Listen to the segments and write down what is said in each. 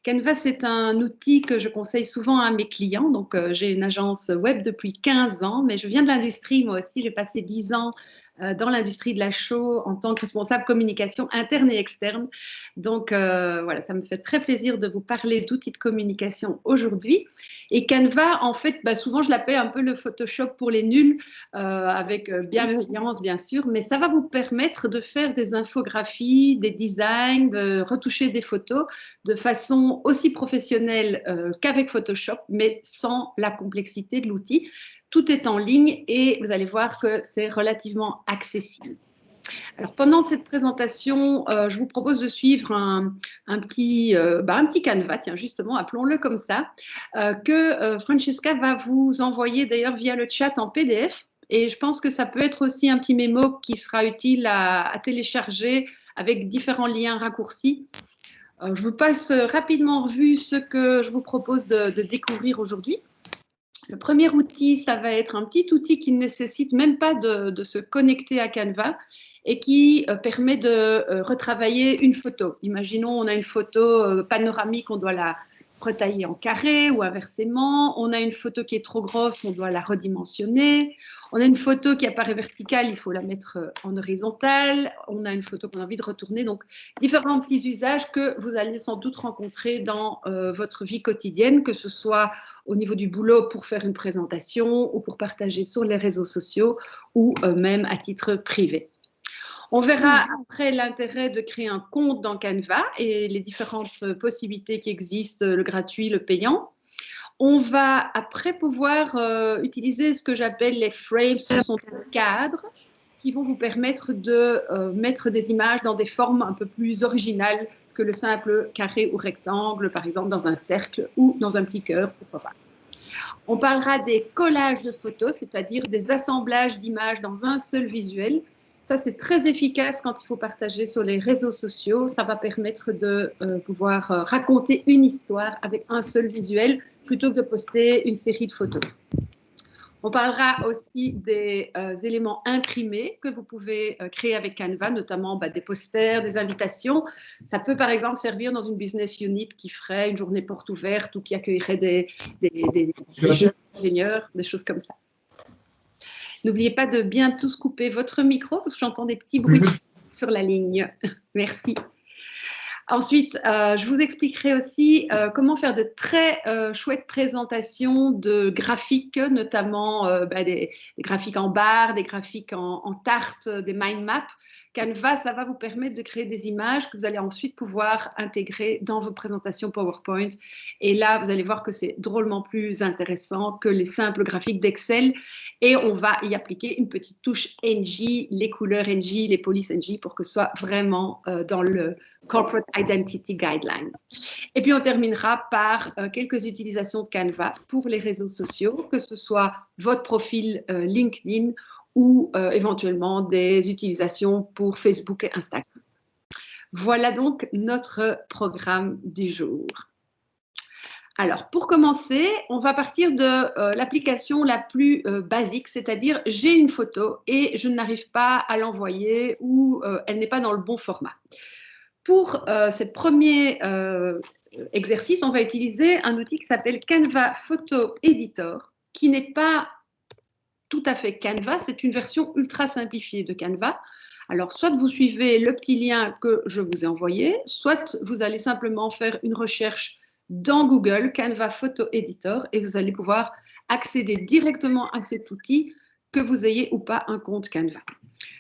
Canva, c'est un outil que je conseille souvent à mes clients. Donc, j'ai une agence web depuis 15 ans, mais je viens de l'industrie, moi aussi. J'ai passé 10 ans dans l'industrie de la show en tant que responsable communication interne et externe. Donc, voilà, ça me fait très plaisir de vous parler d'outils de communication aujourd'hui. Et Canva, en fait, bah, souvent, je l'appelle un peu le Photoshop pour les nuls, avec bienveillance, bien sûr, mais ça va vous permettre de faire des infographies, des designs, de retoucher des photos de façon aussi professionnelle qu'avec Photoshop, mais sans la complexité de l'outil. Tout est en ligne et vous allez voir que c'est relativement accessible. Alors, pendant cette présentation, je vous propose de suivre un petit canevas, tiens, justement, appelons-le comme ça, que Francesca va vous envoyer d'ailleurs via le chat en PDF. Et je pense que ça peut être aussi un petit mémo qui sera utile à télécharger avec différents liens raccourcis. Je vous passe rapidement en revue ce que je vous propose de découvrir aujourd'hui. Le premier outil, ça va être un petit outil qui ne nécessite même pas de se connecter à Canva et qui permet de retravailler une photo. Imaginons, on a une photo panoramique, on doit la retailler en carré ou inversement. On a une photo qui est trop grosse, on doit la redimensionner. On a une photo qui apparaît verticale, il faut la mettre en horizontale. On a une photo qu'on a envie de retourner. Donc, différents petits usages que vous allez sans doute rencontrer dans votre vie quotidienne, que ce soit au niveau du boulot pour faire une présentation ou pour partager sur les réseaux sociaux ou même à titre privé. On verra après l'intérêt de créer un compte dans Canva et les différentes possibilités qui existent, le gratuit, le payant. On va après pouvoir utiliser ce que j'appelle les frames, ce sont des cadres qui vont vous permettre de mettre des images dans des formes un peu plus originales que le simple carré ou rectangle, par exemple dans un cercle ou dans un petit cœur, pourquoi pas. On parlera des collages de photos, c'est-à-dire des assemblages d'images dans un seul visuel. Ça, c'est très efficace quand il faut partager sur les réseaux sociaux. Ça va permettre de pouvoir raconter une histoire avec un seul visuel plutôt que de poster une série de photos. On parlera aussi des éléments imprimés que vous pouvez créer avec Canva, notamment des posters, des invitations. Ça peut par exemple servir dans une business unit qui ferait une journée porte ouverte ou qui accueillerait des jeunes ingénieurs, des choses comme ça. N'oubliez pas de bien tous couper votre micro parce que j'entends des petits bruits sur la ligne. Merci. Ensuite, je vous expliquerai aussi comment faire de très chouettes présentations de graphiques, notamment des graphiques en barre, des graphiques en tarte, des mind maps. Canva, ça va vous permettre de créer des images que vous allez ensuite pouvoir intégrer dans vos présentations PowerPoint. Et là, vous allez voir que c'est drôlement plus intéressant que les simples graphiques d'Excel. Et on va y appliquer une petite touche NG, les couleurs NG, les polices NG, pour que ce soit vraiment dans le Corporate Identity Guidelines. Et puis, on terminera par quelques utilisations de Canva pour les réseaux sociaux, que ce soit votre profil LinkedIn ou éventuellement des utilisations pour Facebook et Instagram. Voilà donc notre programme du jour. Alors, pour commencer, on va partir de l'application la plus basique, c'est-à-dire j'ai une photo et je n'arrive pas à l'envoyer ou elle n'est pas dans le bon format. Pour ce premier exercice, on va utiliser un outil qui s'appelle Canva Photo Editor, qui n'est pas tout à fait Canva, c'est une version ultra simplifiée de Canva. Alors, soit vous suivez le petit lien que je vous ai envoyé, soit vous allez simplement faire une recherche dans Google, Canva Photo Editor, et vous allez pouvoir accéder directement à cet outil, que vous ayez ou pas un compte Canva.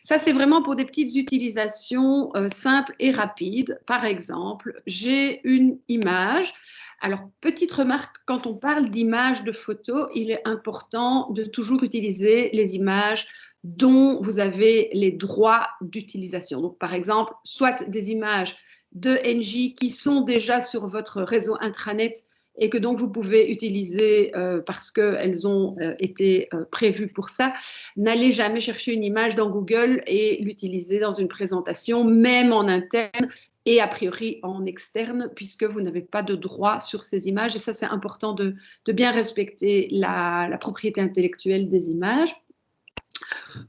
Ça, c'est vraiment pour des petites utilisations simples et rapides. Par exemple, j'ai une image. Alors, petite remarque, quand on parle d'image de photo, il est important de toujours utiliser les images dont vous avez les droits d'utilisation. Donc, par exemple, soit des images de NJ qui sont déjà sur votre réseau intranet et que donc vous pouvez utiliser parce qu'elles ont été prévues pour ça. N'allez jamais chercher une image dans Google et l'utiliser dans une présentation, même en interne et a priori en externe, puisque vous n'avez pas de droit sur ces images. Et ça, c'est important de bien respecter la propriété intellectuelle des images.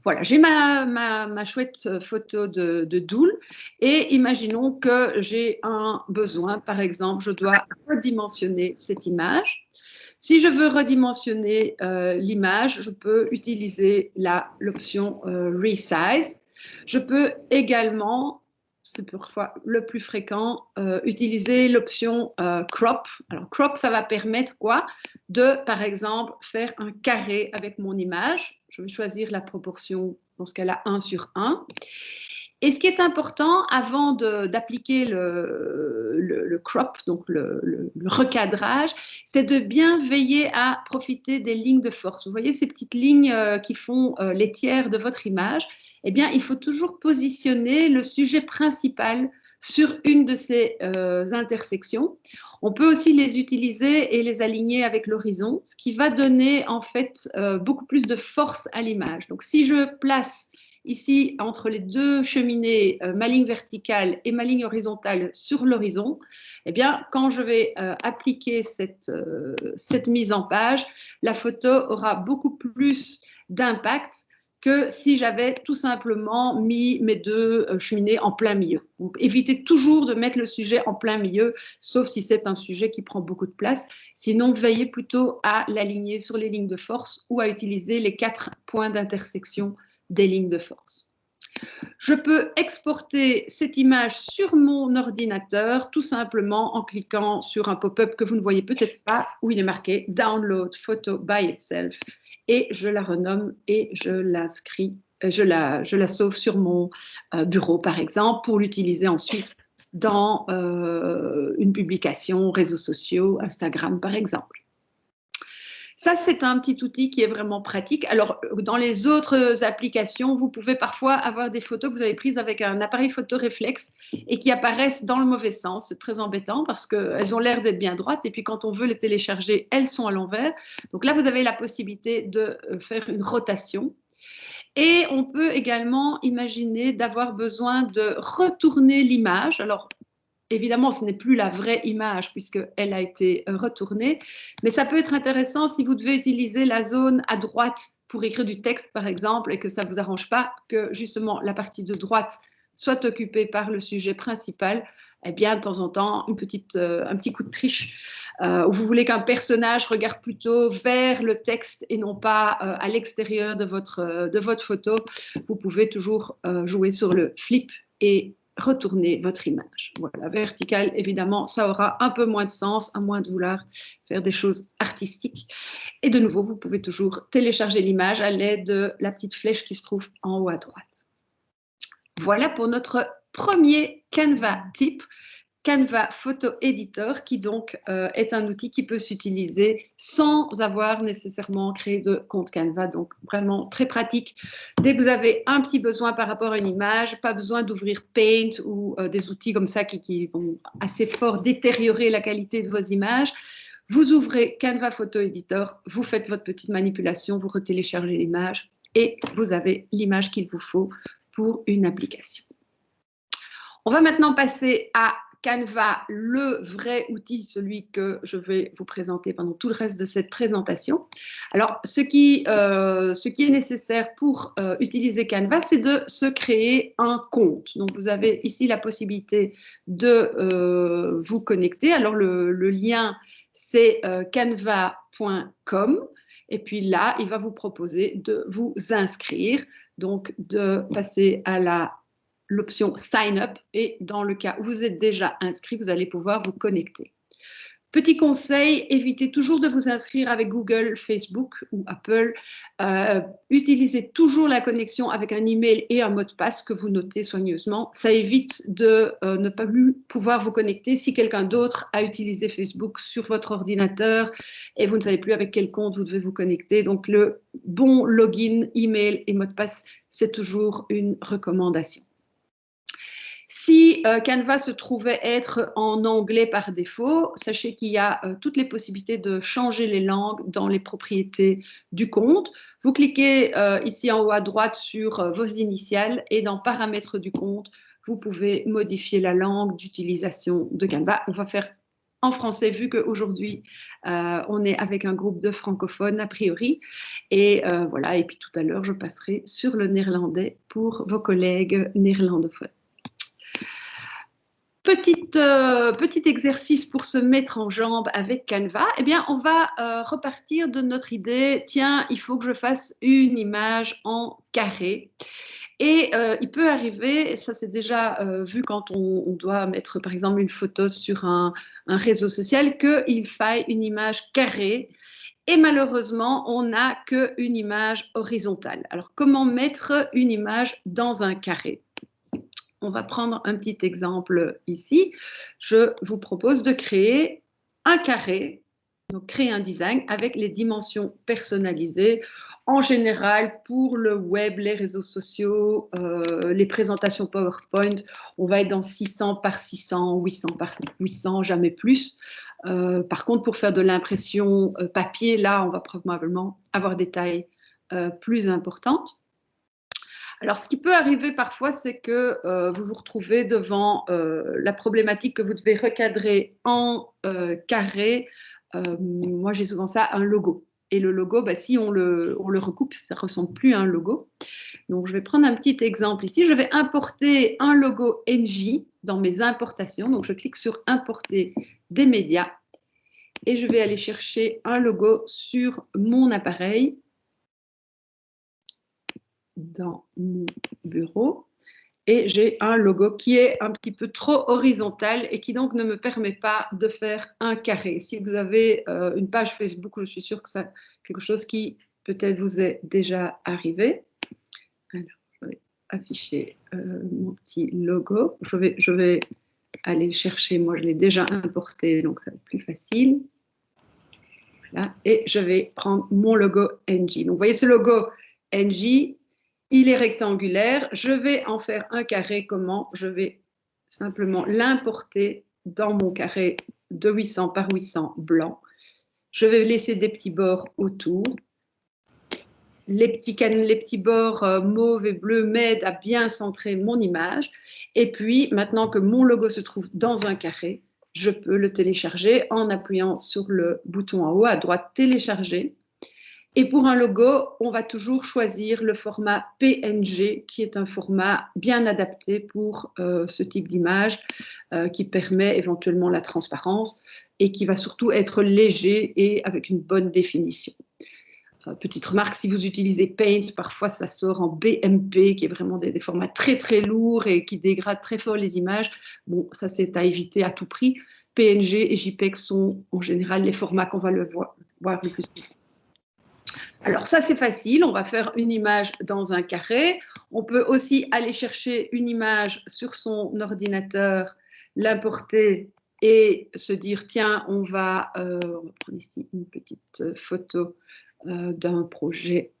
Voilà, j'ai ma chouette photo de Doul et imaginons que j'ai un besoin, par exemple, je dois redimensionner cette image. Si je veux redimensionner l'image, je peux utiliser l'option Resize. Je peux également, c'est parfois le plus fréquent, utiliser l'option Crop. Alors, Crop, ça va permettre quoi? De, par exemple, faire un carré avec mon image. Je vais choisir la proportion, dans ce cas-là, 1/1. Et ce qui est important avant d'appliquer le crop, donc le recadrage, c'est de bien veiller à profiter des lignes de force. Vous voyez ces petites lignes qui font les tiers de votre image. Eh bien, il faut toujours positionner le sujet principal sur une de ces intersections. On peut aussi les utiliser et les aligner avec l'horizon, ce qui va donner en fait beaucoup plus de force à l'image. Donc, si je place ici, entre les deux cheminées, ma ligne verticale et ma ligne horizontale sur l'horizon, eh bien, quand je vais appliquer cette mise en page, la photo aura beaucoup plus d'impact que si j'avais tout simplement mis mes deux cheminées en plein milieu. Donc, évitez toujours de mettre le sujet en plein milieu, sauf si c'est un sujet qui prend beaucoup de place. Sinon, veillez plutôt à l'aligner sur les lignes de force ou à utiliser les 4 points d'intersection des lignes de force. Je peux exporter cette image sur mon ordinateur tout simplement en cliquant sur un pop-up que vous ne voyez peut-être pas où il est marqué Download Photo by Itself et je la renomme et je l'inscris, je la sauve sur mon bureau par exemple pour l'utiliser ensuite dans une publication, réseaux sociaux, Instagram par exemple. Ça, c'est un petit outil qui est vraiment pratique. Alors, dans les autres applications, vous pouvez parfois avoir des photos que vous avez prises avec un appareil photo réflexe et qui apparaissent dans le mauvais sens. C'est très embêtant parce qu'elles ont l'air d'être bien droites et puis quand on veut les télécharger, elles sont à l'envers. Donc là, vous avez la possibilité de faire une rotation. Et on peut également imaginer d'avoir besoin de retourner l'image. Alors, évidemment, ce n'est plus la vraie image puisqu'elle a été retournée, mais ça peut être intéressant si vous devez utiliser la zone à droite pour écrire du texte, par exemple, et que ça ne vous arrange pas que justement la partie de droite soit occupée par le sujet principal. Eh bien, de temps en temps, un petit coup de triche, où vous voulez qu'un personnage regarde plutôt vers le texte et non pas à l'extérieur de votre photo. Vous pouvez toujours jouer sur le flip et retourner votre image. Voilà, verticale, évidemment, ça aura un peu moins de sens, à moins de vouloir faire des choses artistiques. Et de nouveau, vous pouvez toujours télécharger l'image à l'aide de la petite flèche qui se trouve en haut à droite. Voilà pour notre premier Canva type. Canva Photo Editor, qui donc est un outil qui peut s'utiliser sans avoir nécessairement créé de compte Canva. Donc vraiment très pratique. Dès que vous avez un petit besoin par rapport à une image, pas besoin d'ouvrir Paint ou des outils comme ça qui vont assez fort détériorer la qualité de vos images. Vous ouvrez Canva Photo Editor, vous faites votre petite manipulation, vous retéléchargez l'image et vous avez l'image qu'il vous faut pour une application. On va maintenant passer à Canva, le vrai outil, celui que je vais vous présenter pendant tout le reste de cette présentation. Alors, ce qui est nécessaire pour utiliser Canva, c'est de se créer un compte. Donc, vous avez ici la possibilité de vous connecter. Alors, le lien, c'est canva.com. Et puis là, il va vous proposer de vous inscrire, donc de passer à l'option Sign Up et dans le cas où vous êtes déjà inscrit, vous allez pouvoir vous connecter. Petit conseil, évitez toujours de vous inscrire avec Google, Facebook ou Apple. Utilisez toujours la connexion avec un email et un mot de passe que vous notez soigneusement. Ça évite de ne pas plus pouvoir vous connecter si quelqu'un d'autre a utilisé Facebook sur votre ordinateur et vous ne savez plus avec quel compte vous devez vous connecter. Donc le bon login, email et mot de passe, c'est toujours une recommandation. Si Canva se trouvait être en anglais par défaut, sachez qu'il y a toutes les possibilités de changer les langues dans les propriétés du compte. Vous cliquez ici en haut à droite sur vos initiales et dans paramètres du compte, vous pouvez modifier la langue d'utilisation de Canva. On va faire en français vu qu'aujourd'hui, on est avec un groupe de francophones a priori. Et voilà, et puis tout à l'heure, je passerai sur le néerlandais pour vos collègues néerlandophones. petit exercice pour se mettre en jambe avec Canva, eh bien, on va repartir de notre idée, tiens, il faut que je fasse une image en carré. Et il peut arriver, ça c'est déjà vu quand on doit mettre par exemple une photo sur un réseau social, qu'il faille une image carrée. Et malheureusement, on n'a qu'une image horizontale. Alors, comment mettre une image dans un carré? On va prendre un petit exemple ici. Je vous propose de créer un carré, donc créer un design avec les dimensions personnalisées. En général, pour le web, les réseaux sociaux, les présentations PowerPoint, on va être dans 600 par 600, 800 par 800, jamais plus. Par contre, pour faire de l'impression papier, là, on va probablement avoir des tailles plus importantes. Alors, ce qui peut arriver parfois, c'est que vous vous retrouvez devant la problématique que vous devez recadrer en carré. Moi, j'ai souvent ça, un logo. Et le logo, bah, si on le recoupe, ça ne ressemble plus à un logo. Donc, je vais prendre un petit exemple ici. Je vais importer un logo NJ dans mes importations. Donc, je clique sur Importer des médias. Et je vais aller chercher un logo sur mon appareil dans mon bureau et j'ai un logo qui est un petit peu trop horizontal et qui donc ne me permet pas de faire un carré. Si vous avez une page Facebook, je suis sûre que c'est quelque chose qui peut-être vous est déjà arrivé. Alors, je vais afficher mon petit logo. Je vais aller le chercher. Moi, je l'ai déjà importé, donc ça va être plus facile. Voilà. Et je vais prendre mon logo NJ. Donc, vous voyez ce logo NJ, il est rectangulaire. Je vais en faire un carré. Comment? Je vais simplement l'importer dans mon carré de 800 par 800 blanc. Je vais laisser des petits bords autour. Les petits bords mauve et bleu m'aident à bien centrer mon image. Et puis, maintenant que mon logo se trouve dans un carré, je peux le télécharger en appuyant sur le bouton en haut à droite, télécharger. Et pour un logo, on va toujours choisir le format PNG, qui est un format bien adapté pour ce type d'image, qui permet éventuellement la transparence et qui va surtout être léger et avec une bonne définition. Petite remarque, si vous utilisez Paint, parfois ça sort en BMP, qui est vraiment des formats très très lourds et qui dégradent très fort les images. Bon, ça c'est à éviter à tout prix. PNG et JPEG sont en général les formats qu'on va voir le plus. Alors ça c'est facile, on va faire une image dans un carré. On peut aussi aller chercher une image sur son ordinateur, l'importer et se dire tiens, on va prendre ici une petite photo d'un projet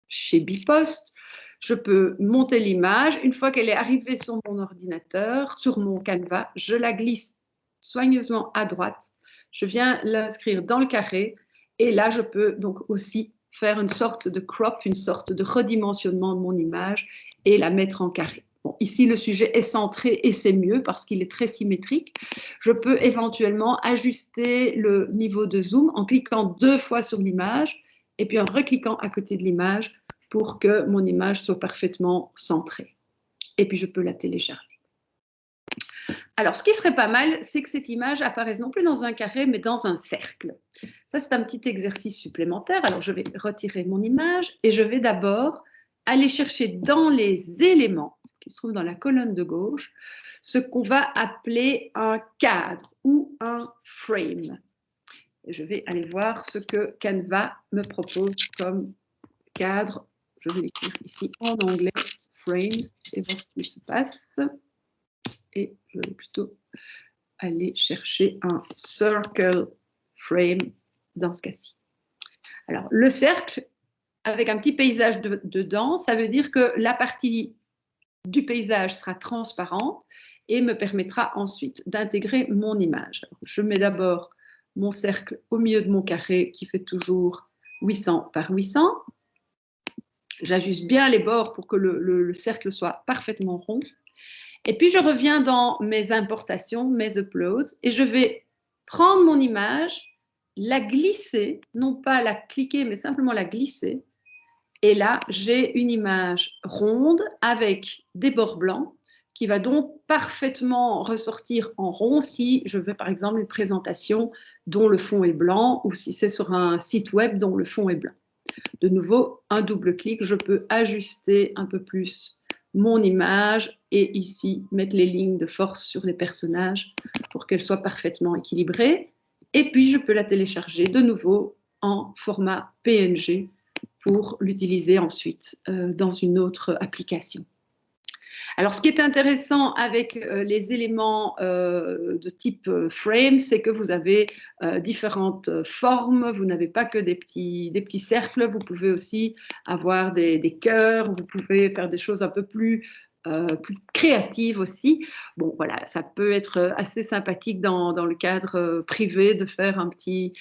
chez Bipost. Je peux monter l'image. Une fois qu'elle est arrivée sur mon ordinateur, sur mon Canva, je la glisse soigneusement à droite. Je viens l'inscrire dans le carré. Et là, je peux donc aussi faire une sorte de crop, une sorte de redimensionnement de mon image et la mettre en carré. Bon, ici, le sujet est centré et c'est mieux parce qu'il est très symétrique. Je peux éventuellement ajuster le niveau de zoom en cliquant 2 fois sur l'image et puis en recliquant à côté de l'image pour que mon image soit parfaitement centrée. Et puis, je peux la télécharger. Alors, ce qui serait pas mal, c'est que cette image apparaisse non plus dans un carré, mais dans un cercle. Ça, c'est un petit exercice supplémentaire. Alors, je vais retirer mon image et je vais d'abord aller chercher dans les éléments qui se trouvent dans la colonne de gauche ce qu'on va appeler un cadre ou un frame. Et je vais aller voir ce que Canva me propose comme cadre. Je vais l'écrire ici en anglais, frames, et voir ce qui se passe. Et je vais plutôt aller chercher un circle frame dans ce cas-ci. Alors, le cercle, avec un petit paysage dedans, ça veut dire que la partie du paysage sera transparente et me permettra ensuite d'intégrer mon image. Alors, je mets d'abord mon cercle au milieu de mon carré qui fait toujours 800 par 800. J'ajuste bien les bords pour que le cercle soit parfaitement rond. Et puis, je reviens dans mes importations, mes uploads, et je vais prendre mon image, la glisser, non pas la cliquer, mais simplement la glisser. Et là, j'ai une image ronde avec des bords blancs qui va donc parfaitement ressortir en rond si je veux par exemple une présentation dont le fond est blanc ou si c'est sur un site web dont le fond est blanc. De nouveau, un double clic, je peux ajuster un peu plus mon image et ici mettre les lignes de force sur les personnages pour qu'elles soient parfaitement équilibrées. Et puis je peux la télécharger de nouveau en format PNG pour l'utiliser ensuite dans une autre application. Alors, ce qui est intéressant avec les éléments de type frame, c'est que vous avez différentes formes. Vous n'avez pas que des petits cercles. Vous pouvez aussi avoir des cœurs. Vous pouvez faire des choses un peu plus créatives aussi. Bon, voilà, ça peut être assez sympathique dans le cadre privé de faire un petit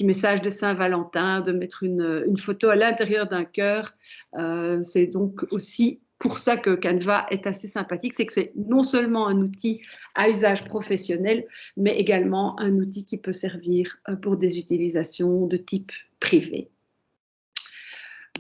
message de Saint-Valentin, de mettre une photo à l'intérieur d'un cœur. C'est donc aussi pour ça que Canva est assez sympathique, c'est que c'est non seulement un outil à usage professionnel, mais également un outil qui peut servir pour des utilisations de type privé.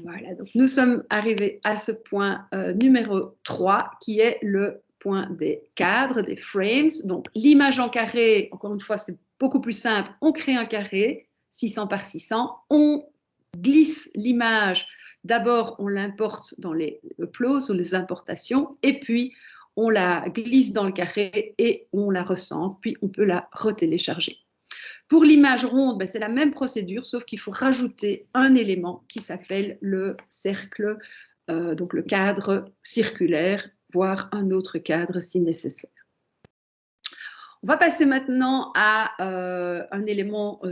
Voilà, donc nous sommes arrivés à ce point numéro 3, qui est le point des cadres, des frames. Donc l'image en carré, encore une fois, c'est beaucoup plus simple. On crée un carré, 600 par 600, on glisse l'image. D'abord, on l'importe dans les uploads ou les importations, et puis on la glisse dans le carré et on la recentre, puis on peut la retélécharger. Pour l'image ronde, ben, c'est la même procédure, sauf qu'il faut rajouter un élément qui s'appelle le cercle, donc le cadre circulaire, voire un autre cadre si nécessaire. On va passer maintenant à un élément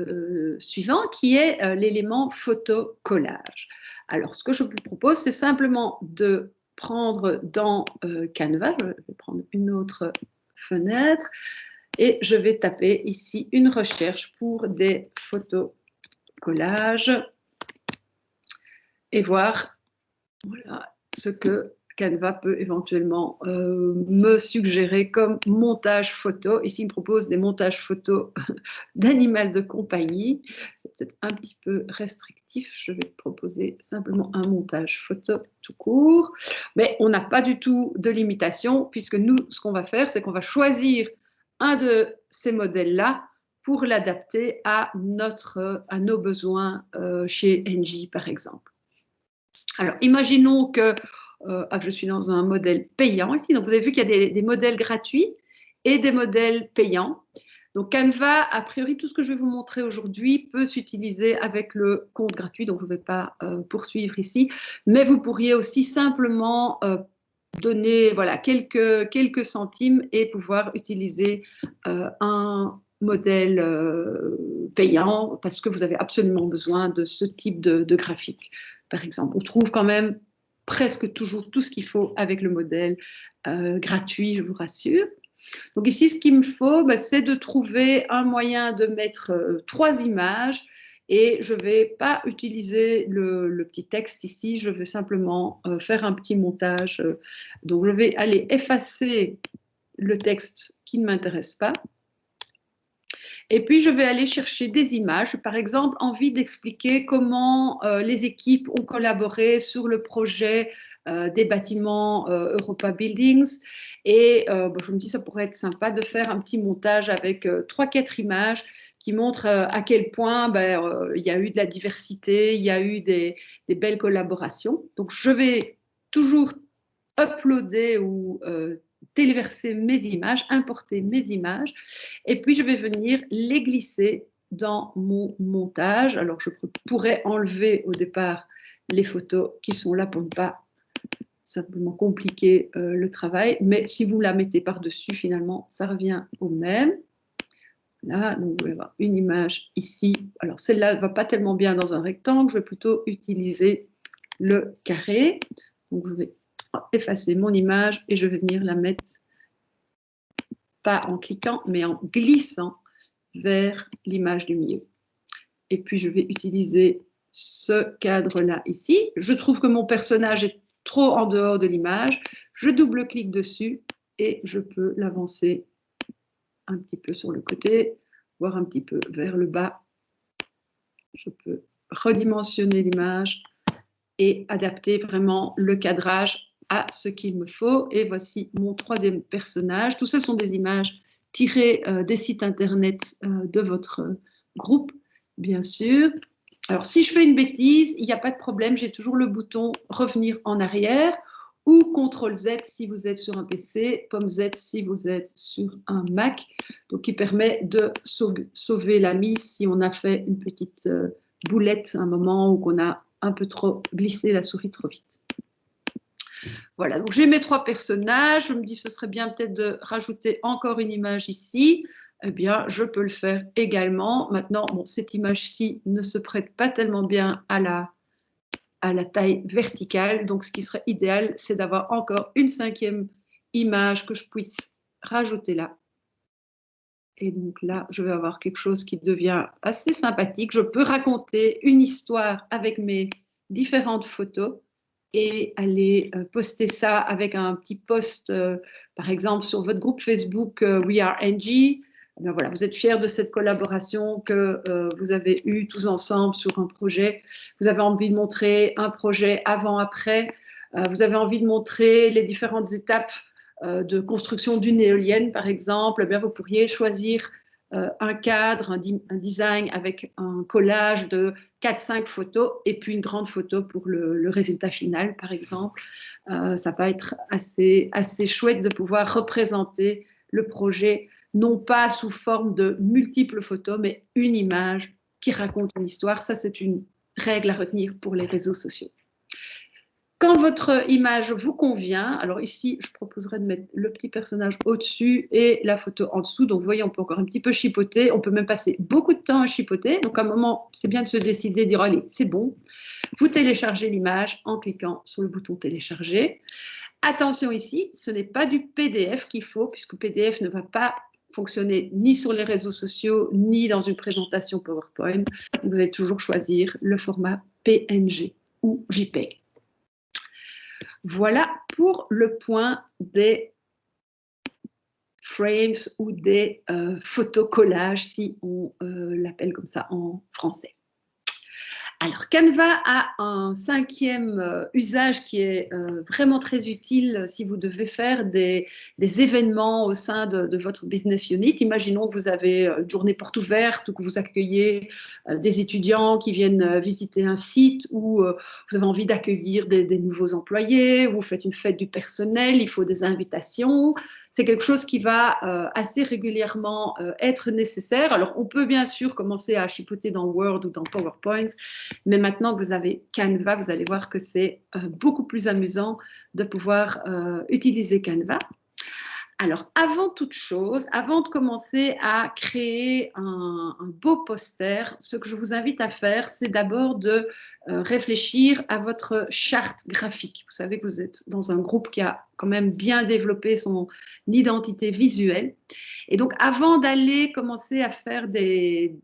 suivant qui est l'élément photo-collage. Alors, ce que je vous propose, c'est simplement de prendre dans Canva, je vais prendre une autre fenêtre, et je vais taper ici une recherche pour des photos-collages et voir voilà, ce que Canva peut éventuellement me suggérer comme montage photo. Ici, il me propose des montages photos d'animal de compagnie. C'est peut-être un petit peu restrictif. Je vais proposer simplement un montage photo tout court. Mais on n'a pas du tout de limitation, puisque nous, ce qu'on va faire, c'est qu'on va choisir un de ces modèles-là pour l'adapter à nos besoins chez Engie, par exemple. Alors, imaginons que je suis dans un modèle payant ici. Donc, vous avez vu qu'il y a des modèles gratuits et des modèles payants. Donc, Canva, a priori, tout ce que je vais vous montrer aujourd'hui peut s'utiliser avec le compte gratuit. Donc, je ne vais pas poursuivre ici. Mais vous pourriez aussi simplement donner voilà, quelques centimes et pouvoir utiliser un modèle payant parce que vous avez absolument besoin de ce type de graphique. Par exemple, on trouve quand même presque toujours tout ce qu'il faut avec le modèle gratuit, je vous rassure. Donc ici, ce qu'il me faut, c'est de trouver un moyen de mettre 3 images et je ne vais pas utiliser le petit texte ici, je vais simplement faire un petit montage. Donc je vais aller effacer le texte qui ne m'intéresse pas. Et puis, je vais aller chercher des images. Par exemple, envie d'expliquer comment les équipes ont collaboré sur le projet des bâtiments Europa Buildings. Et je me dis, ça pourrait être sympa de faire un petit montage avec 3-4 images qui montrent à quel point il y a eu de la diversité, il y a eu des belles collaborations. Donc, je vais toujours uploader ou téléverser mes images, importer mes images, et puis je vais venir les glisser dans mon montage. Alors, je pourrais enlever au départ les photos qui sont là pour ne pas simplement compliquer le travail, mais si vous la mettez par-dessus, finalement, ça revient au même. Là, donc, vous allez avoir une image ici. Alors, celle-là ne va pas tellement bien dans un rectangle, je vais plutôt utiliser le carré. Donc, je vais effacer mon image et je vais venir la mettre, pas en cliquant, mais en glissant vers l'image du milieu. Et puis, je vais utiliser ce cadre-là ici. Je trouve que mon personnage est trop en dehors de l'image. Je double-clique dessus et je peux l'avancer un petit peu sur le côté, voire un petit peu vers le bas. Je peux redimensionner l'image et adapter vraiment le cadrage à ce qu'il me faut. Et voici mon troisième personnage. Tout ça sont des images tirées des sites internet de votre groupe, bien sûr. Alors, si je fais une bêtise, il n'y a pas de problème, j'ai toujours le bouton revenir en arrière ou CTRL-Z si vous êtes sur un PC, POM-Z si vous êtes sur un Mac, donc qui permet de sauver la mise si on a fait une petite boulette à un moment ou qu'on a un peu trop glissé la souris trop vite. Voilà, donc j'ai mes trois personnages, je me dis ce serait bien peut-être de rajouter encore une image ici. Eh bien, je peux le faire également. Maintenant, bon, cette image-ci ne se prête pas tellement bien à la taille verticale. Donc, ce qui serait idéal, c'est d'avoir encore une cinquième image que je puisse rajouter là. Et donc là, je vais avoir quelque chose qui devient assez sympathique. Je peux raconter une histoire avec mes différentes photos et aller poster ça avec un petit post, par exemple, sur votre groupe Facebook We Are Angie. Ben voilà, vous êtes fiers de cette collaboration que vous avez eue tous ensemble sur un projet. Vous avez envie de montrer un projet avant-après. Vous avez envie de montrer les différentes étapes de construction d'une éolienne, par exemple. Eh bien, vous pourriez choisir un cadre, un design avec un collage de 4-5 photos et puis une grande photo pour le résultat final, par exemple. Ça va être assez chouette de pouvoir représenter le projet, non pas sous forme de multiples photos, mais une image qui raconte une histoire. Ça, c'est une règle à retenir pour les réseaux sociaux. Quand votre image vous convient, alors ici, je proposerais de mettre le petit personnage au-dessus et la photo en dessous. Donc, vous voyez, on peut encore un petit peu chipoter. On peut même passer beaucoup de temps à chipoter. Donc, à un moment, c'est bien de se décider, de dire, allez, c'est bon. Vous téléchargez l'image en cliquant sur le bouton télécharger. Attention ici, ce n'est pas du PDF qu'il faut, puisque PDF ne va pas fonctionner ni sur les réseaux sociaux, ni dans une présentation PowerPoint. Vous allez toujours choisir le format PNG ou JPEG. Voilà pour le point des frames ou des photocollages, si on l'appelle comme ça en français. Alors, Canva a un cinquième usage qui est vraiment très utile si vous devez faire des événements au sein de votre business unit. Imaginons que vous avez une journée porte ouverte ou que vous accueillez des étudiants qui viennent visiter un site ou vous avez envie d'accueillir des nouveaux employés, vous faites une fête du personnel, il faut des invitations. C'est quelque chose qui va assez régulièrement être nécessaire. Alors, on peut bien sûr commencer à chipoter dans Word ou dans PowerPoint, mais maintenant que vous avez Canva, vous allez voir que c'est beaucoup plus amusant de pouvoir utiliser Canva. Alors, avant toute chose, avant de commencer à créer un beau poster, ce que je vous invite à faire, c'est d'abord de réfléchir à votre charte graphique. Vous savez que vous êtes dans un groupe qui a quand même bien développé son identité visuelle. Et donc, avant d'aller commencer à faire des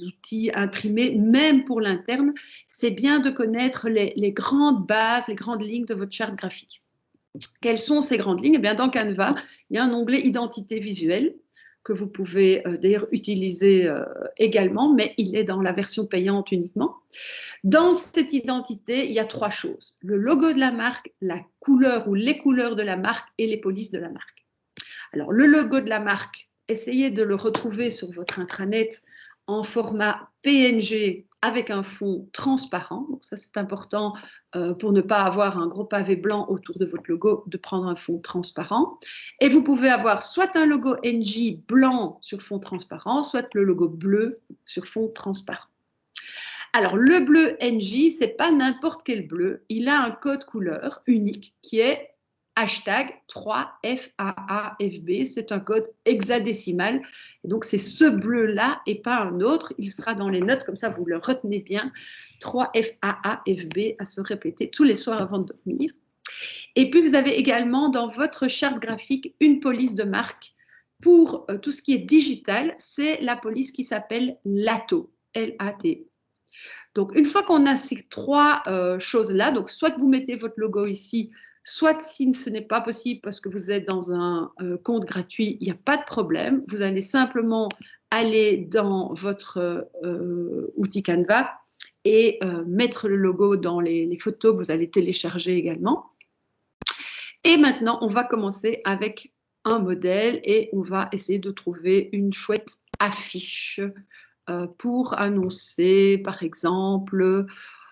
outils imprimés, même pour l'interne, c'est bien de connaître les grandes bases, les grandes lignes de votre charte graphique. Quelles sont ces grandes lignes? Eh bien, dans Canva, il y a un onglet identité visuelle que vous pouvez d'ailleurs utiliser également, mais il est dans la version payante uniquement. Dans cette identité, il y a trois choses: le logo de la marque, la couleur ou les couleurs de la marque et les polices de la marque. Alors, le logo de la marque, essayez de le retrouver sur votre intranet en format PNG avec un fond transparent. Donc ça, c'est important pour ne pas avoir un gros pavé blanc autour de votre logo, de prendre un fond transparent. Et vous pouvez avoir soit un logo NG blanc sur fond transparent, soit le logo bleu sur fond transparent. Alors, le bleu NG, ce n'est pas n'importe quel bleu. Il a un code couleur unique qui est hashtag 3FAAFB. C'est un code hexadécimal. Et donc, c'est ce bleu-là et pas un autre. Il sera dans les notes, comme ça, vous le retenez bien. 3FAAFB à se répéter tous les soirs avant de dormir. Et puis, vous avez également dans votre charte graphique une police de marque. Pour tout ce qui est digital, c'est la police qui s'appelle LATO. L-A-T. Donc, une fois qu'on a ces trois choses-là, donc soit vous mettez votre logo ici, soit si ce n'est pas possible parce que vous êtes dans un compte gratuit, il n'y a pas de problème. Vous allez simplement aller dans votre outil Canva et mettre le logo dans les photos que vous allez télécharger également. Et maintenant, on va commencer avec un modèle et on va essayer de trouver une chouette affiche pour annoncer, par exemple,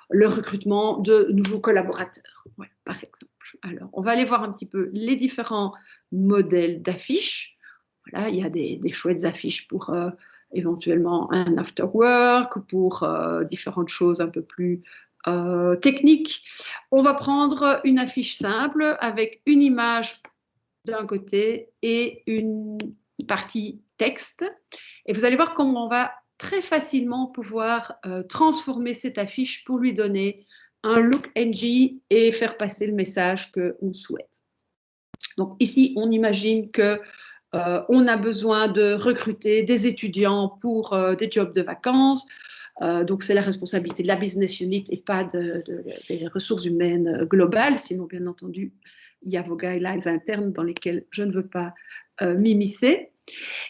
le recrutement de nouveaux collaborateurs. Ouais, par exemple. Alors, on va aller voir un petit peu les différents modèles d'affiches. Voilà, il y a des chouettes affiches pour éventuellement un after work, pour différentes choses un peu plus techniques. On va prendre une affiche simple avec une image d'un côté et une partie texte. Et vous allez voir comment on va très facilement pouvoir transformer cette affiche pour lui donner un look NG et faire passer le message qu'on souhaite. Donc ici, on imagine que on a besoin de recruter des étudiants pour des jobs de vacances. Donc, c'est la responsabilité de la business unit et pas des ressources humaines globales. Sinon, bien entendu, il y a vos guidelines internes dans lesquels je ne veux pas m'immiscer.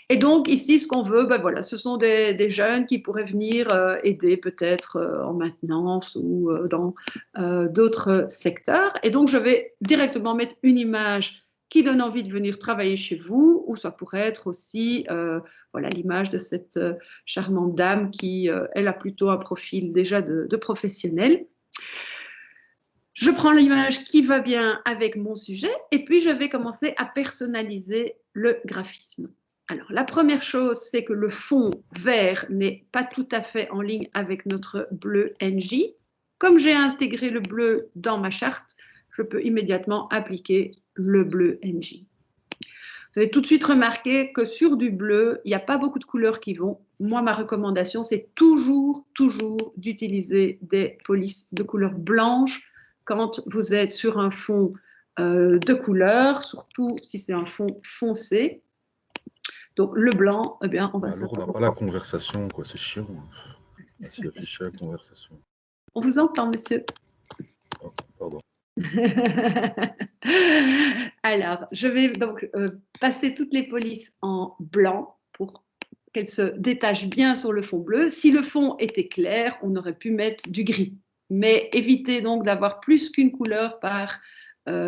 Et donc, ici, ce qu'on veut, ben voilà, ce sont des jeunes qui pourraient venir aider peut-être en maintenance ou dans d'autres secteurs. Et donc, je vais directement mettre une image qui donne envie de venir travailler chez vous, ou ça pourrait être aussi voilà, l'image de cette charmante dame qui, elle a plutôt un profil déjà de professionnel. Je prends l'image qui va bien avec mon sujet et puis je vais commencer à personnaliser le graphisme. Alors, la première chose, c'est que le fond vert n'est pas tout à fait en ligne avec notre bleu NJ. Comme j'ai intégré le bleu dans ma charte, je peux immédiatement appliquer le bleu NJ. Vous avez tout de suite remarqué que sur du bleu, il n'y a pas beaucoup de couleurs qui vont. Moi, ma recommandation, c'est toujours d'utiliser des polices de couleur blanche quand vous êtes sur un fond de couleur, surtout si c'est un fond foncé. Donc, le blanc, eh bien, on va Alors, on n'a pas la conversation, quoi, c'est chiant. Ainsi afficher la conversation. On vous entend, monsieur. Oh, pardon. Alors, je vais donc passer toutes les polices en blanc pour qu'elles se détachent bien sur le fond bleu. Si le fond était clair, on aurait pu mettre du gris. Mais évitez donc d'avoir plus qu'une couleur par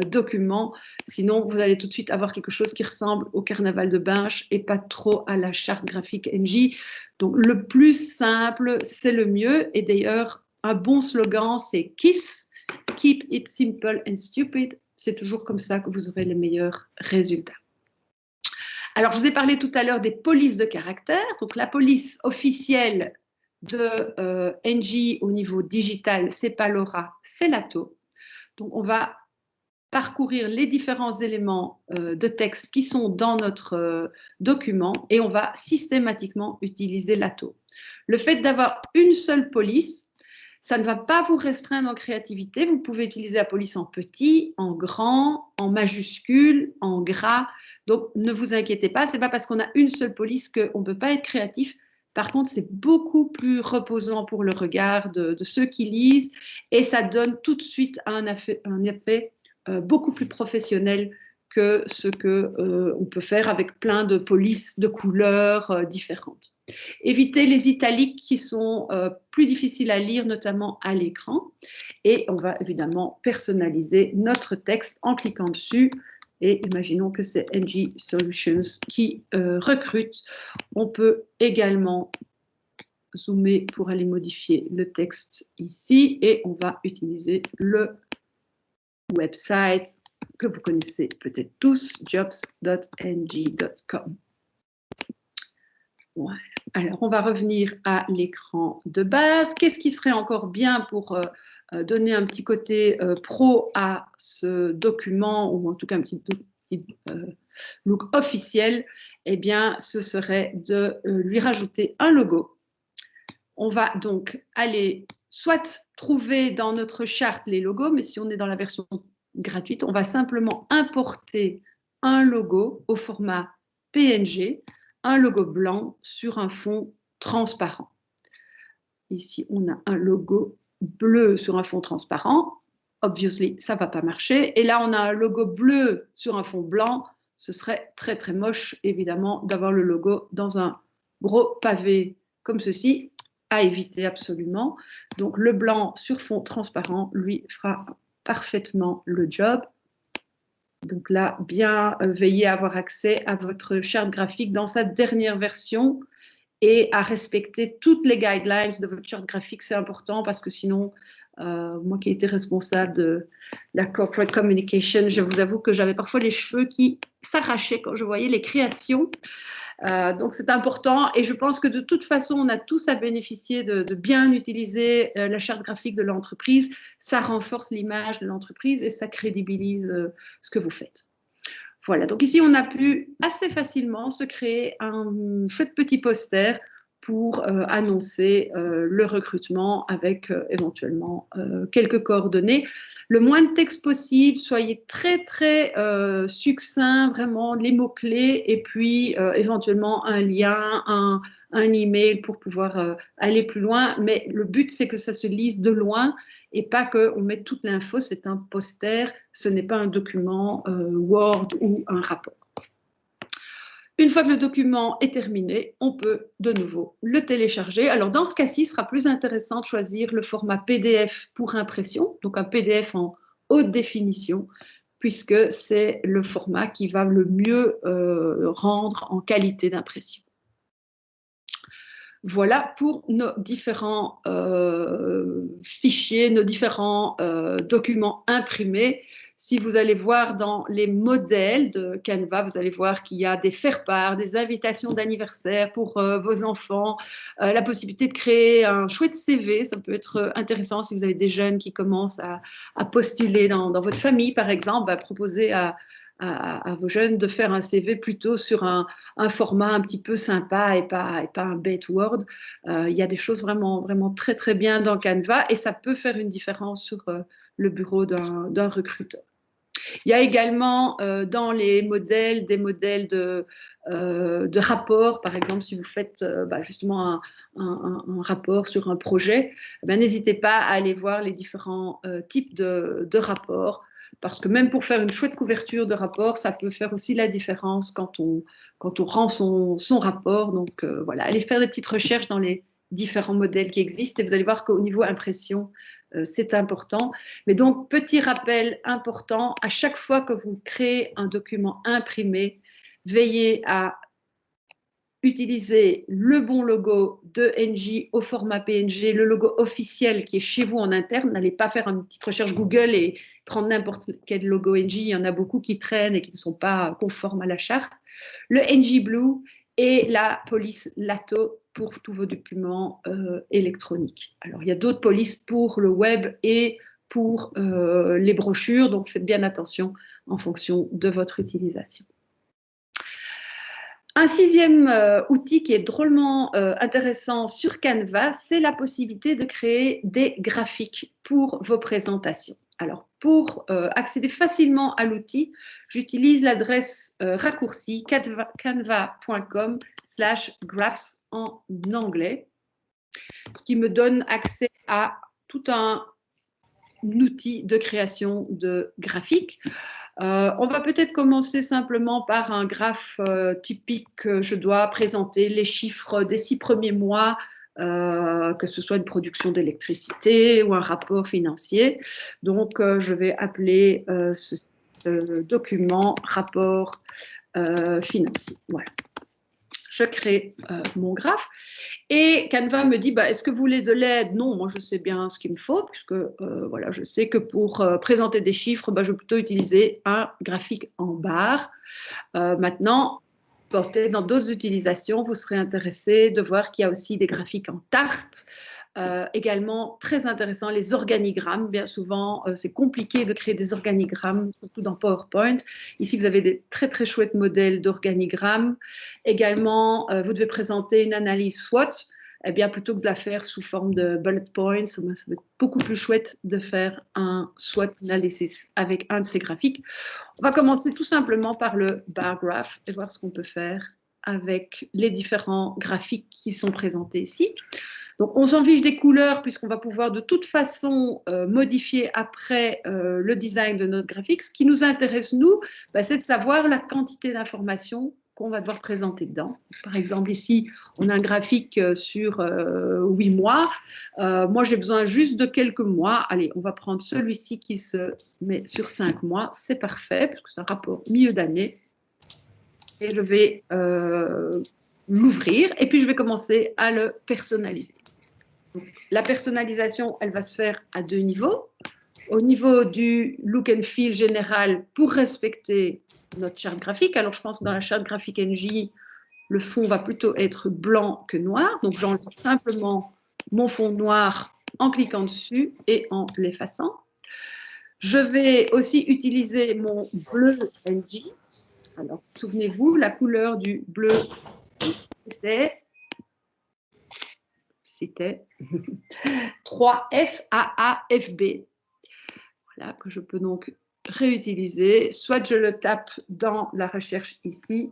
document. Sinon, vous allez tout de suite avoir quelque chose qui ressemble au carnaval de Binche et pas trop à la charte graphique NJ. Donc, le plus simple, c'est le mieux. Et d'ailleurs, un bon slogan, c'est KISS. Keep it simple and stupid. C'est toujours comme ça que vous aurez les meilleurs résultats. Alors, je vous ai parlé tout à l'heure des polices de caractère. Donc, la police officielle de NJ au niveau digital, c'est pas Laura, c'est Lato. Donc, on va parcourir les différents éléments de texte qui sont dans notre document et on va systématiquement utiliser Lato. Le fait d'avoir une seule police, ça ne va pas vous restreindre en créativité. Vous pouvez utiliser la police en petit, en grand, en majuscule, en gras. Donc, ne vous inquiétez pas. Ce n'est pas parce qu'on a une seule police qu'on ne peut pas être créatif. Par contre, c'est beaucoup plus reposant pour le regard de ceux qui lisent et ça donne tout de suite un effet beaucoup plus professionnel que ce qu'on peut faire avec plein de polices de couleurs différentes. Évitez les italiques qui sont plus difficiles à lire, notamment à l'écran. Et on va évidemment personnaliser notre texte en cliquant dessus. Et imaginons que c'est NG Solutions qui recrute. On peut également zoomer pour aller modifier le texte ici. Et on va utiliser le website que vous connaissez peut-être tous, jobs.ng.com. Voilà. Alors, on va revenir à l'écran de base. Qu'est-ce qui serait encore bien pour donner un petit côté pro à ce document, ou en tout cas un petit look officiel? Eh bien, ce serait de lui rajouter un logo. On va donc aller soit trouver dans notre charte les logos, mais si on est dans la version gratuite, on va simplement importer un logo au format PNG, un logo blanc sur un fond transparent. Ici, on a un logo bleu sur un fond transparent. Obviously, ça ne va pas marcher. Et là, on a un logo bleu sur un fond blanc. Ce serait très, très moche, évidemment, d'avoir le logo dans un gros pavé comme ceci, à éviter absolument. Donc, le blanc sur fond transparent, lui, fera parfaitement le job. Donc là, bien veiller à avoir accès à votre charte graphique dans sa dernière version et à respecter toutes les guidelines de votre charte graphique. C'est important parce que sinon, moi qui ai été responsable de la corporate communication, je vous avoue que j'avais parfois les cheveux qui s'arrachaient quand je voyais les créations. Donc c'est important et je pense que de toute façon, on a tous à bénéficier de bien utiliser la charte graphique de l'entreprise. Ça renforce l'image de l'entreprise et ça crédibilise ce que vous faites. Voilà, donc ici, on a pu assez facilement se créer un chouette petit poster pour annoncer le recrutement avec éventuellement quelques coordonnées. Le moins de texte possible, soyez très très succinct, vraiment les mots-clés et puis éventuellement un lien, un email pour pouvoir aller plus loin. Mais le but, c'est que ça se lise de loin et pas qu'on mette toute l'info. C'est un poster, ce n'est pas un document Word ou un rapport. Une fois que le document est terminé, on peut de nouveau le télécharger. Alors dans ce cas-ci, il sera plus intéressant de choisir le format PDF pour impression, donc un PDF en haute définition, puisque c'est le format qui va le mieux rendre en qualité d'impression. Voilà pour nos différents fichiers, nos différents documents imprimés. Si vous allez voir dans les modèles de Canva, vous allez voir qu'il y a des faire-part, des invitations d'anniversaire pour vos enfants, la possibilité de créer un chouette CV. Ça peut être intéressant si vous avez des jeunes qui commencent à postuler dans votre famille, par exemple, proposer à vos jeunes de faire un CV plutôt sur un format un petit peu sympa et pas un bête Word. Il y a des choses vraiment, vraiment très, très bien dans Canva et ça peut faire une différence sur le bureau d'un recruteur. Il y a également dans les modèles des modèles de rapport. Par exemple, si vous faites justement un rapport sur un projet, n'hésitez pas à aller voir les différents types de rapports. Parce que même pour faire une chouette couverture de rapport, ça peut faire aussi la différence quand on rend son rapport. Donc voilà, allez faire des petites recherches dans les différents modèles qui existent et vous allez voir qu'au niveau impression, c'est important. Mais donc, petit rappel important, à chaque fois que vous créez un document imprimé, veillez à utiliser le bon logo de NJ au format PNG, le logo officiel qui est chez vous en interne. N'allez pas faire une petite recherche Google et prendre n'importe quel logo NJ. Il y en a beaucoup qui traînent et qui ne sont pas conformes à la charte. Le NJ Blue et la police LATO pour tous vos documents électroniques. Alors, il y a d'autres polices pour le web et pour les brochures, donc faites bien attention en fonction de votre utilisation. Un sixième outil qui est drôlement intéressant sur Canva, c'est la possibilité de créer des graphiques pour vos présentations. Alors, pour accéder facilement à l'outil, j'utilise l'adresse raccourcie canva.com/graphs en anglais, ce qui me donne accès à tout un outil de création de graphiques. On va peut-être commencer simplement par un graphe typique que je dois présenter les chiffres des 6 premiers mois, que ce soit une production d'électricité ou un rapport financier. Donc, je vais appeler ce document rapport financier. Voilà. Je crée mon graphe et Canva me dit est-ce que vous voulez de l'aide? Non, moi je sais bien ce qu'il me faut puisque voilà, je sais que pour présenter des chiffres, je vais plutôt utiliser un graphique en barre. Maintenant, peut-être dans d'autres utilisations, vous serez intéressé de voir qu'il y a aussi des graphiques en tarte. Également, très intéressant, les organigrammes. Bien souvent, c'est compliqué de créer des organigrammes, surtout dans PowerPoint. Ici, vous avez des très, très chouettes modèles d'organigrammes. Également, vous devez présenter une analyse SWOT. Eh bien, plutôt que de la faire sous forme de bullet points, ça va être beaucoup plus chouette de faire un SWOT analysis avec un de ces graphiques. On va commencer tout simplement par le bar graph et voir ce qu'on peut faire avec les différents graphiques qui sont présentés ici. Donc, on s'en fiche des couleurs puisqu'on va pouvoir de toute façon modifier après le design de notre graphique. Ce qui nous intéresse, nous, c'est de savoir la quantité d'informations qu'on va devoir présenter dedans. Par exemple, ici, on a un graphique sur 8 mois. Moi, j'ai besoin juste de quelques mois. Allez, on va prendre celui-ci qui se met sur 5 mois. C'est parfait, parce que c'est un rapport milieu d'année. Et je vais l'ouvrir et puis je vais commencer à le personnaliser. Donc, la personnalisation, elle va se faire à 2 niveaux. Au niveau du look and feel général pour respecter notre charte graphique. Alors, je pense que dans la charte graphique NJ, le fond va plutôt être blanc que noir. Donc, j'enlève simplement mon fond noir en cliquant dessus et en l'effaçant. Je vais aussi utiliser mon bleu NJ. Alors, souvenez-vous, la couleur du bleu, c'était 3FAAFB. Voilà, que je peux donc réutiliser. Soit je le tape dans la recherche ici,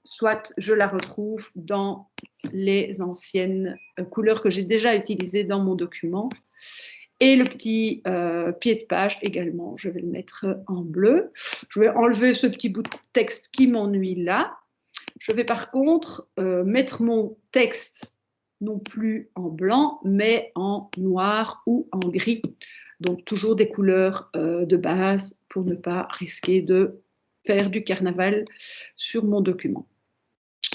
soit je la retrouve dans les anciennes couleurs que j'ai déjà utilisées dans mon document. Et le petit pied de page également, je vais le mettre en bleu. Je vais enlever ce petit bout de texte qui m'ennuie là. Je vais par contre mettre mon texte non plus en blanc, mais en noir ou en gris. Donc toujours des couleurs de base pour ne pas risquer de faire du carnaval sur mon document.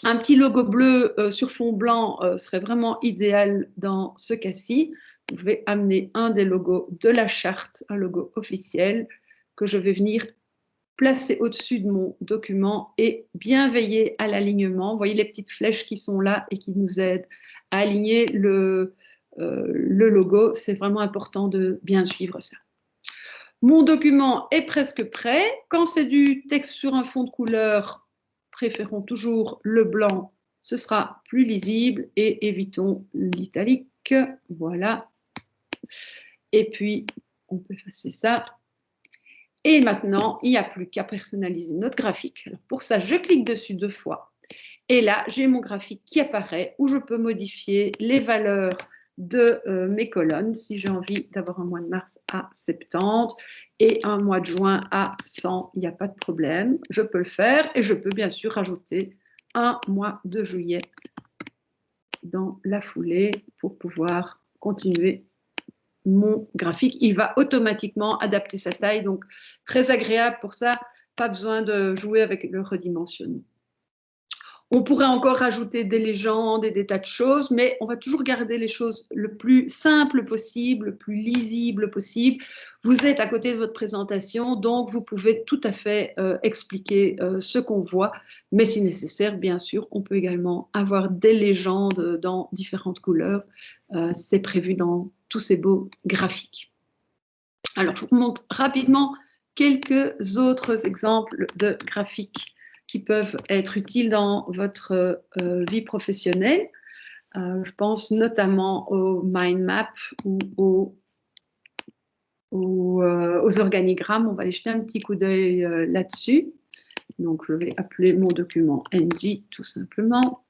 Un petit logo bleu sur fond blanc serait vraiment idéal dans ce cas-ci. Je vais amener un des logos de la charte, un logo officiel, que je vais venir placer au-dessus de mon document et bien veiller à l'alignement. Vous voyez les petites flèches qui sont là et qui nous aident à aligner le logo. C'est vraiment important de bien suivre ça. Mon document est presque prêt. Quand c'est du texte sur un fond de couleur, préférons toujours le blanc. Ce sera plus lisible et évitons l'italique. Voilà. Et puis, on peut effacer ça. Et maintenant, il n'y a plus qu'à personnaliser notre graphique. Alors pour ça, je clique dessus 2 fois. Et là, j'ai mon graphique qui apparaît où je peux modifier les valeurs de mes colonnes. Si j'ai envie d'avoir un mois de mars à 70 et un mois de juin à 100, il n'y a pas de problème. Je peux le faire et je peux bien sûr rajouter un mois de juillet dans la foulée pour pouvoir continuer mon graphique. Il va automatiquement adapter sa taille, donc très agréable pour ça, pas besoin de jouer avec le redimensionnement. On pourrait encore rajouter des légendes et des tas de choses, mais on va toujours garder les choses le plus simple possible, le plus lisible possible. Vous êtes à côté de votre présentation, donc vous pouvez tout à fait expliquer ce qu'on voit, mais si nécessaire, bien sûr, on peut également avoir des légendes dans différentes couleurs. C'est prévu dans tous ces beaux graphiques. Alors, je vous montre rapidement quelques autres exemples de graphiques qui peuvent être utiles dans votre vie professionnelle. Je pense notamment aux mind maps ou aux organigrammes. On va aller jeter un petit coup d'œil là-dessus. Donc, je vais appeler mon document NG tout simplement.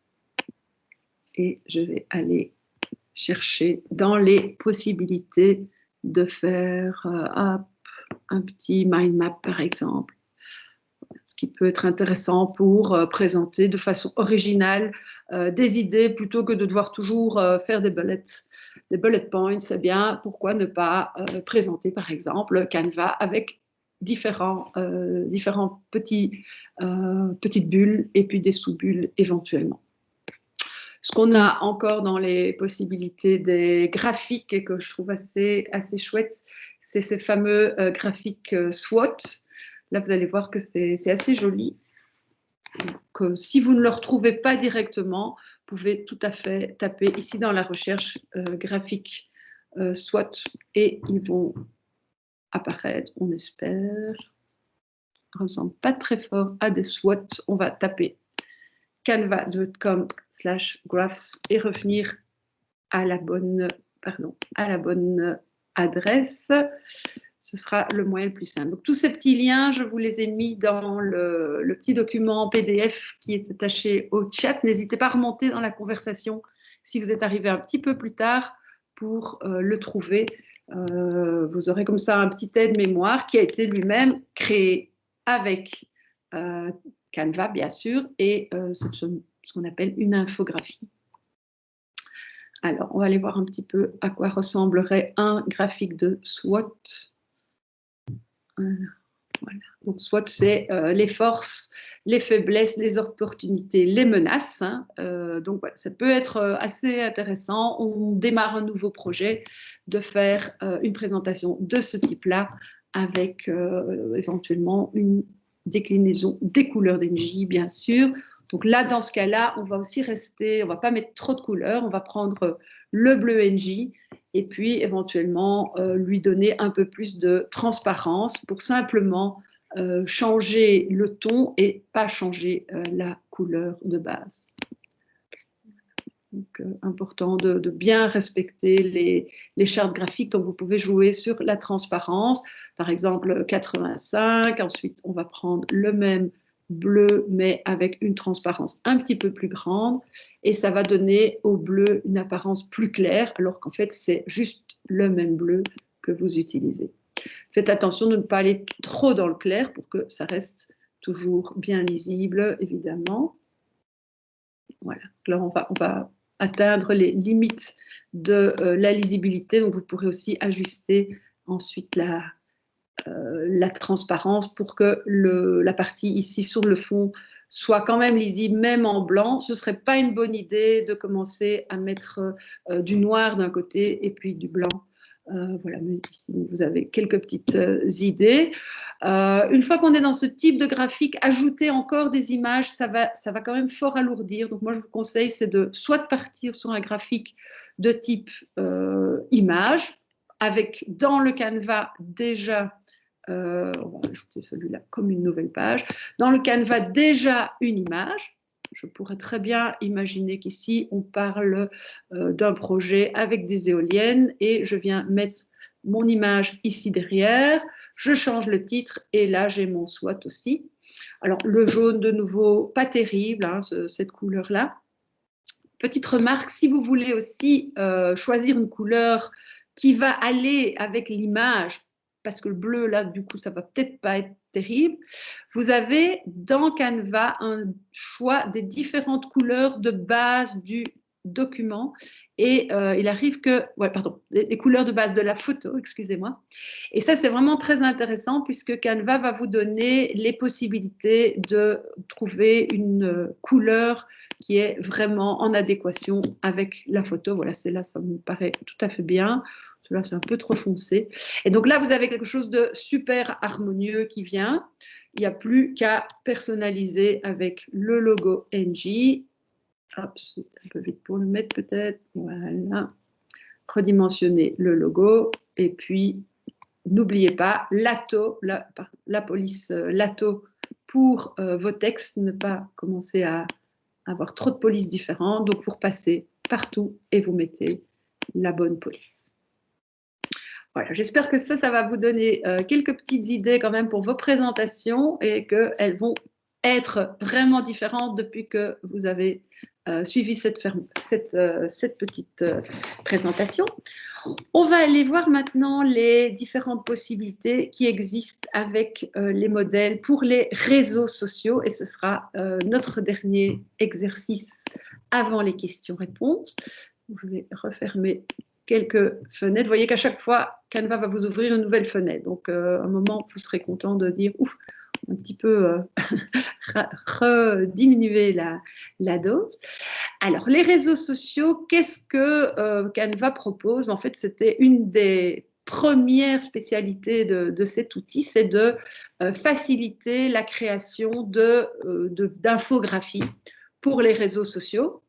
Et je vais aller chercher dans les possibilités de faire un petit mind map, par exemple. Ce qui peut être intéressant pour présenter de façon originale des idées plutôt que de devoir toujours faire des bullet points. Eh bien, pourquoi ne pas présenter, par exemple, Canva avec différentes petites bulles et puis des sous-bulles éventuellement. Ce qu'on a encore dans les possibilités des graphiques et que je trouve assez chouette, c'est ces fameux graphiques SWOT. Là, vous allez voir que c'est assez joli. Donc, si vous ne le retrouvez pas directement, vous pouvez tout à fait taper ici dans la recherche graphique SWOT et ils vont apparaître, on espère. Ça ne ressemble pas très fort à des SWOT. On va taper canva.com/graphs et revenir à la bonne adresse. Ce sera le moyen le plus simple. Donc, tous ces petits liens, je vous les ai mis dans le petit document PDF qui est attaché au chat. N'hésitez pas à remonter dans la conversation si vous êtes arrivé un petit peu plus tard pour le trouver. Vous aurez comme ça un petit aide-mémoire qui a été lui-même créé avec Canva, bien sûr, et c'est ce qu'on appelle une infographie. Alors, on va aller voir un petit peu à quoi ressemblerait un graphique de SWOT. Voilà. Donc, SWOT, c'est les forces, les faiblesses, les opportunités, les menaces. Hein. Donc, voilà, ça peut être assez intéressant. On démarre un nouveau projet, de faire une présentation de ce type-là avec éventuellement une déclinaison des couleurs d'énergie, bien sûr. Donc là, dans ce cas-là, on va aussi rester, on ne va pas mettre trop de couleurs, on va prendre le bleu NG et puis éventuellement lui donner un peu plus de transparence pour simplement changer le ton et pas changer la couleur de base. Donc, important de bien respecter les chartes graphiques. Donc, vous pouvez jouer sur la transparence, par exemple 85. Ensuite, on va prendre le même bleu, mais avec une transparence un petit peu plus grande. Et ça va donner au bleu une apparence plus claire, alors qu'en fait, c'est juste le même bleu que vous utilisez. Faites attention de ne pas aller trop dans le clair pour que ça reste toujours bien lisible, évidemment. Voilà. Alors, on va atteindre les limites de la lisibilité. Donc, vous pourrez aussi ajuster ensuite la transparence pour que la partie ici sur le fond soit quand même lisible, même en blanc. Ce ne serait pas une bonne idée de commencer à mettre du noir d'un côté et puis du blanc. Voilà, mais ici, vous avez quelques petites idées. Une fois qu'on est dans ce type de graphique, ajouter encore des images, ça va quand même fort alourdir. Donc moi, je vous conseille, c'est de soit de partir sur un graphique de type image, avec dans le Canva déjà, on va ajouter celui-là comme une nouvelle page, dans le Canva déjà une image. Je pourrais très bien imaginer qu'ici, on parle d'un projet avec des éoliennes et je viens mettre mon image ici derrière, je change le titre et là, j'ai mon SWOT aussi. Alors, le jaune, de nouveau, pas terrible, hein, cette couleur-là. Petite remarque, si vous voulez aussi choisir une couleur qui va aller avec l'image, parce que le bleu, là, du coup, ça va peut-être pas être terrible, vous avez dans Canva un choix des différentes couleurs de base du document et il arrive que, ouais, pardon, les couleurs de base de la photo, excusez-moi. Et ça, c'est vraiment très intéressant puisque Canva va vous donner les possibilités de trouver une couleur qui est vraiment en adéquation avec la photo. Voilà, celle-là, ça me paraît tout à fait bien. Celui-là, c'est un peu trop foncé. Et donc là, vous avez quelque chose de super harmonieux qui vient. Il n'y a plus qu'à personnaliser avec le logo NG. Hop, c'est un peu vite pour le mettre peut-être. Voilà. Redimensionner le logo. Et puis, n'oubliez pas, l'ATO, la police l'ATO pour vos textes, ne pas commencer à avoir trop de polices différentes. Donc, vous repassez partout et vous mettez la bonne police. Voilà, j'espère que ça va vous donner quelques petites idées quand même pour vos présentations et qu'elles vont être vraiment différentes depuis que vous avez suivi cette petite présentation. On va aller voir maintenant les différentes possibilités qui existent avec les modèles pour les réseaux sociaux et ce sera notre dernier exercice avant les questions-réponses. Je vais refermer quelques fenêtres. Vous voyez qu'à chaque fois, Canva va vous ouvrir une nouvelle fenêtre. Donc, à un moment, vous serez content de dire « Ouf, un petit peu rediminuer la dose ». Alors, les réseaux sociaux, qu'est-ce que Canva propose? En fait, c'était une des premières spécialités de cet outil, c'est de faciliter la création d'infographies pour les réseaux sociaux.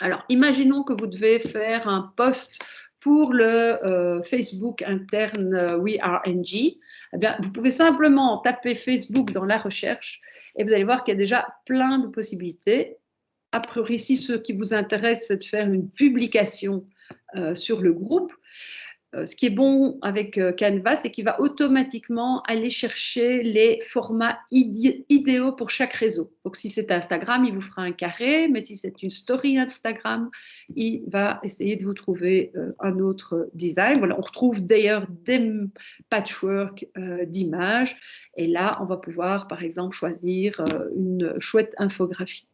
Alors, imaginons que vous devez faire un post pour le Facebook interne WeAreNG. Eh bien, vous pouvez simplement taper Facebook dans la recherche et vous allez voir qu'il y a déjà plein de possibilités. A priori, ici, ce qui vous intéresse, c'est de faire une publication sur le groupe. ce qui est bon avec Canva, c'est qu'il va automatiquement aller chercher les formats idéaux pour chaque réseau. Donc, si c'est Instagram, il vous fera un carré, mais si c'est une story Instagram, il va essayer de vous trouver un autre design. Voilà, on retrouve d'ailleurs des patchwork d'images. Et là, on va pouvoir, par exemple, choisir une chouette infographie.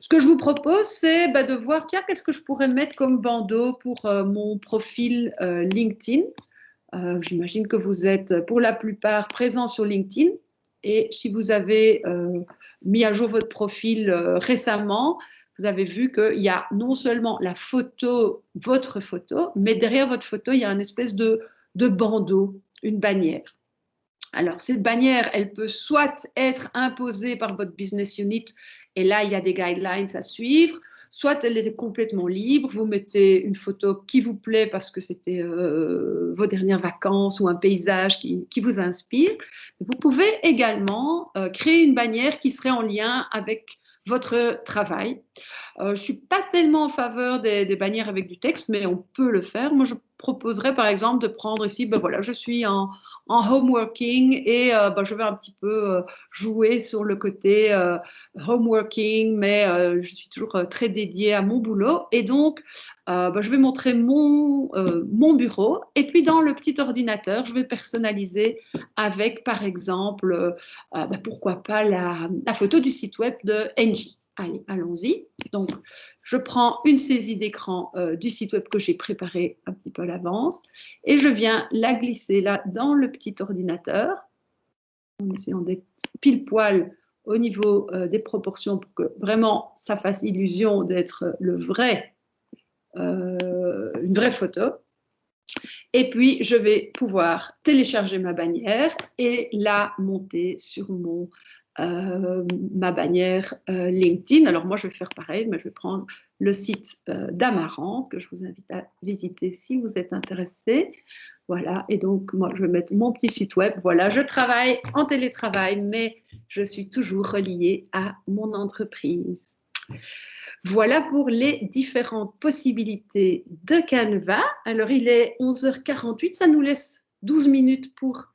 Ce que je vous propose, c'est de voir, tiens, qu'est-ce que je pourrais mettre comme bandeau pour mon profil LinkedIn. J'imagine que vous êtes pour la plupart présents sur LinkedIn. Et si vous avez mis à jour votre profil récemment, vous avez vu qu'il y a non seulement la photo, votre photo, mais derrière votre photo, il y a une espèce de bandeau, une bannière. Alors, cette bannière, elle peut soit être imposée par votre business unit, et là, il y a des guidelines à suivre, soit elle est complètement libre, vous mettez une photo qui vous plaît parce que c'était vos dernières vacances ou un paysage qui vous inspire. Vous pouvez également créer une bannière qui serait en lien avec votre travail. Je ne suis pas tellement en faveur des bannières avec du texte, mais on peut le faire. Moi, je proposerais par exemple de prendre ici, voilà, je suis en home working et je vais un petit peu jouer sur le côté home working, mais je suis toujours très dédiée à mon boulot. Et donc, je vais montrer mon bureau. Et puis, dans le petit ordinateur, je vais personnaliser avec, par exemple, pourquoi pas la photo du site web de Engie. Allez, allons-y. Donc, je prends une saisie d'écran du site web que j'ai préparé un petit peu à l'avance et je viens la glisser là dans le petit ordinateur en essayant d'être pile poil au niveau des proportions pour que vraiment ça fasse illusion d'être une vraie photo. Et puis, je vais pouvoir télécharger ma bannière et la monter sur ma bannière LinkedIn. Alors moi, je vais faire pareil, mais je vais prendre le site d'Amarante que je vous invite à visiter si vous êtes intéressé. Voilà, et donc moi, je vais mettre mon petit site web. Voilà, je travaille en télétravail, mais je suis toujours reliée à mon entreprise. Voilà pour les différentes possibilités de Canva. Alors, il est 11h48, ça nous laisse 12 minutes pour